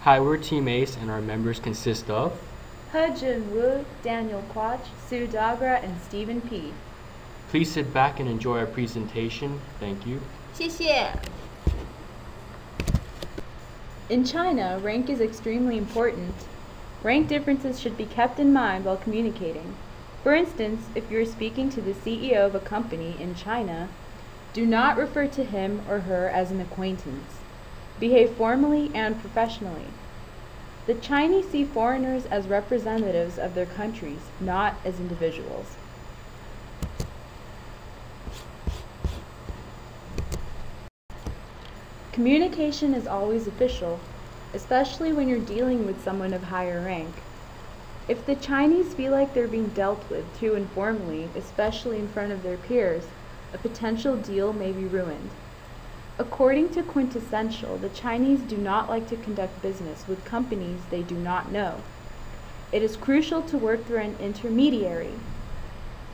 Hi, we're Team Ace, and our members consist of He Jun-woo, Daniel Quach, Sue Dogra, and Stephen P. Please sit back and enjoy our presentation. Thank you. 谢谢。 In China, rank is extremely important. Rank differences should be kept in mind while communicating. For instance, if you are speaking to the CEO of a company in China, do not refer to him or her as an acquaintance. Behave formally and professionally. The Chinese see foreigners as representatives of their countries, not as individuals. Communication is always official, especially when you're dealing with someone of higher rank. If the Chinese feel like they're being dealt with too informally, especially in front of their peers, a potential deal may be ruined. According to Quintessential, the Chinese do not like to conduct business with companies they do not know. It is crucial to work through an intermediary.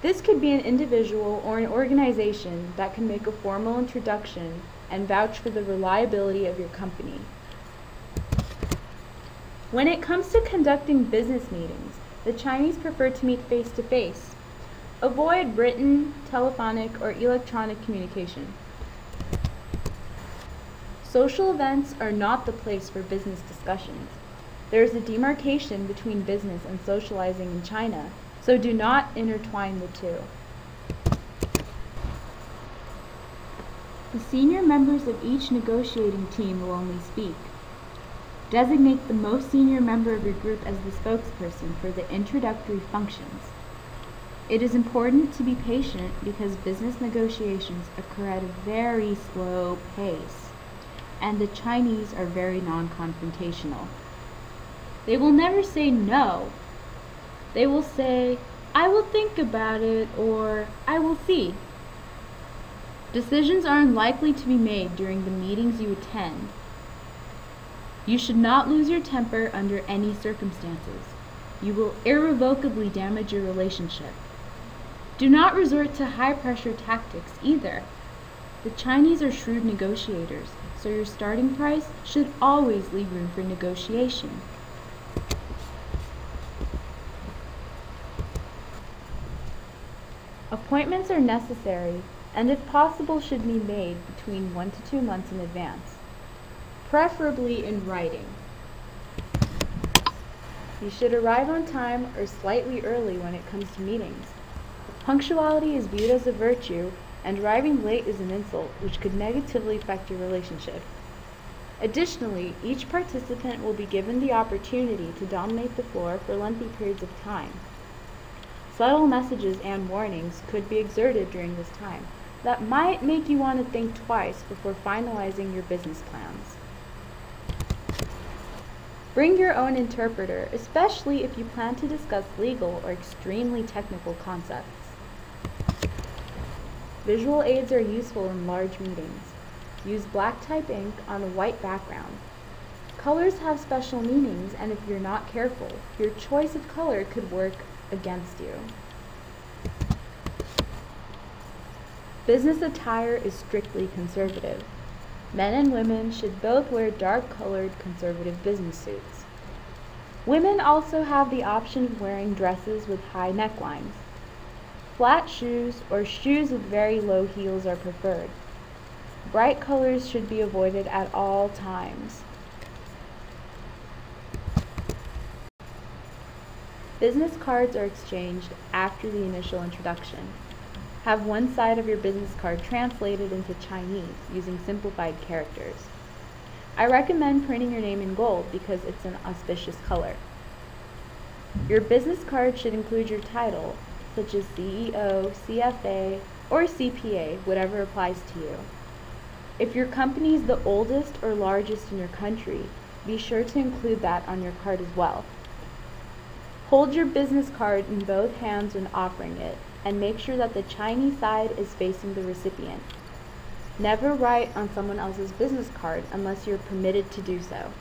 This could be an individual or an organization that can make a formal introduction and vouch for the reliability of your company. When it comes to conducting business meetings, the Chinese prefer to meet face-to-face. Avoid written, telephonic, or electronic communication. Social events are not the place for business discussions. There is a demarcation between business and socializing in China, so do not intertwine the two. The senior members of each negotiating team will only speak. Designate the most senior member of your group as the spokesperson for the introductory functions. It is important to be patient because business negotiations occur at a very slow pace, and the Chinese are very non-confrontational. They will never say no. They will say, "I will think about it," or "I will see." Decisions are unlikely to be made during the meetings you attend. You should not lose your temper under any circumstances. You will irrevocably damage your relationship. Do not resort to high-pressure tactics either. The Chinese are shrewd negotiators, so your starting price should always leave room for negotiation. Appointments are necessary, and if possible should be made between 1 to 2 months in advance, preferably in writing. You should arrive on time or slightly early when it comes to meetings. Punctuality is viewed as a virtue, and arriving late is an insult which could negatively affect your relationship. Additionally, each participant will be given the opportunity to dominate the floor for lengthy periods of time. Subtle messages and warnings could be exerted during this time that might make you want to think twice before finalizing your business plans. Bring your own interpreter, especially if you plan to discuss legal or extremely technical concepts. Visual aids are useful in large meetings. Use black type ink on a white background. Colors have special meanings, and if you're not careful, your choice of color could work against you. Business attire is strictly conservative. Men and women should both wear dark-colored conservative business suits. Women also have the option of wearing dresses with high necklines. Flat shoes or shoes with very low heels are preferred. Bright colors should be avoided at all times. Business cards are exchanged after the initial introduction. Have one side of your business card translated into Chinese using simplified characters. I recommend printing your name in gold because it's an auspicious color. Your business card should include your title, such as CEO, CFA, or CPA, whatever applies to you. If your company is the oldest or largest in your country, be sure to include that on your card as well. Hold your business card in both hands when offering it, and make sure that the Chinese side is facing the recipient. Never write on someone else's business card unless you're permitted to do so.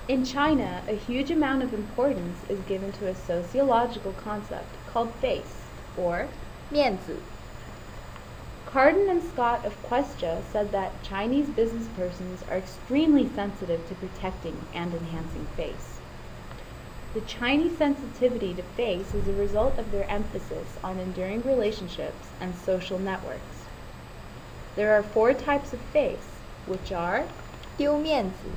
In China, a huge amount of importance is given to a sociological concept called face, or 面子。Carden and Scott of Questia said that Chinese business persons are extremely sensitive to protecting and enhancing face. The Chinese sensitivity to face is a result of their emphasis on enduring relationships and social networks. There are 4 types of face, which are 丢面子、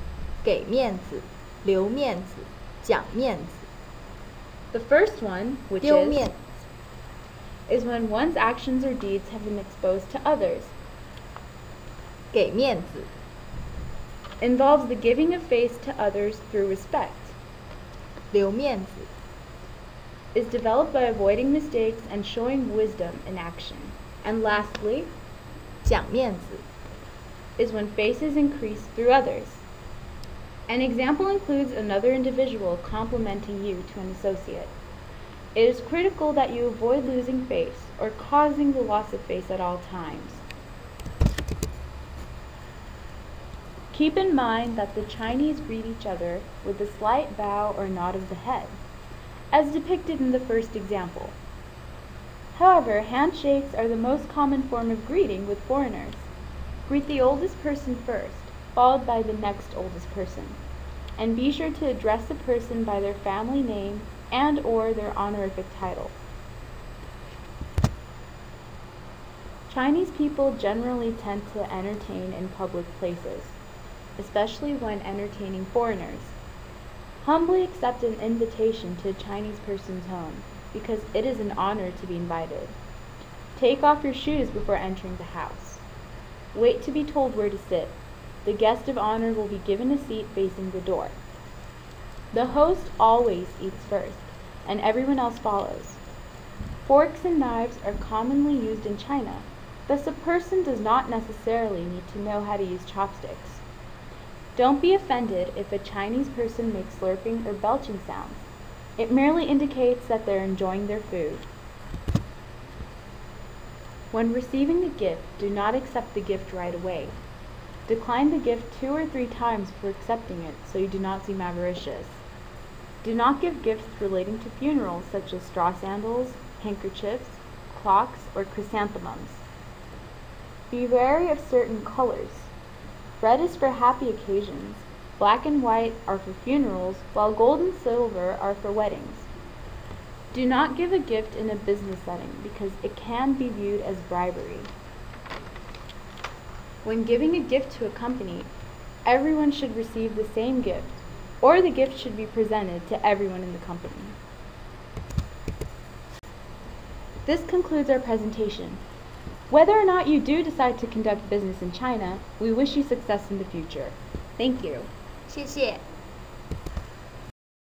给面子、留面子、讲面子。 the first one, which 丢面 is when one's actions or deeds have been exposed to others, 给面子， involves the giving of face to others through respect, 留面子， is developed by avoiding mistakes and showing wisdom in action. And lastly, 讲面子， is when face is increased through others. An example includes another individual complimenting you to an associate. It is critical that you avoid losing face or causing the loss of face at all times. Keep in mind that the Chinese greet each other with a slight bow or nod of the head, as depicted in the first example. However, handshakes are the most common form of greeting with foreigners. Greet the oldest person first, followed by the next oldest person, and be sure to address the person by their family name and/or their honorific title. Chinese people generally tend to entertain in public places, especially when entertaining foreigners. Humbly accept an invitation to a Chinese person's home, because it is an honor to be invited. Take off your shoes before entering the house. Wait to be told where to sit. The guest of honor will be given a seat facing the door. The host always eats first, and everyone else follows. Forks and knives are commonly used in China, thus a person does not necessarily need to know how to use chopsticks. Don't be offended if a Chinese person makes slurping or belching sounds. It merely indicates that they're enjoying their food. When receiving a gift, do not accept the gift right away. Decline the gift 2 or 3 times before accepting it so you do not seem avaricious. Do not give gifts relating to funerals such as straw sandals, handkerchiefs, clocks, or chrysanthemums. Be wary of certain colors. Red is for happy occasions, black and white are for funerals, while gold and silver are for weddings. Do not give a gift in a business setting because it can be viewed as bribery. When giving a gift to a company, everyone should receive the same gift, or the gift should be presented to everyone in the company. This concludes our presentation. Whether or not you do decide to conduct business in China, we wish you success in the future. Thank you. 谢谢。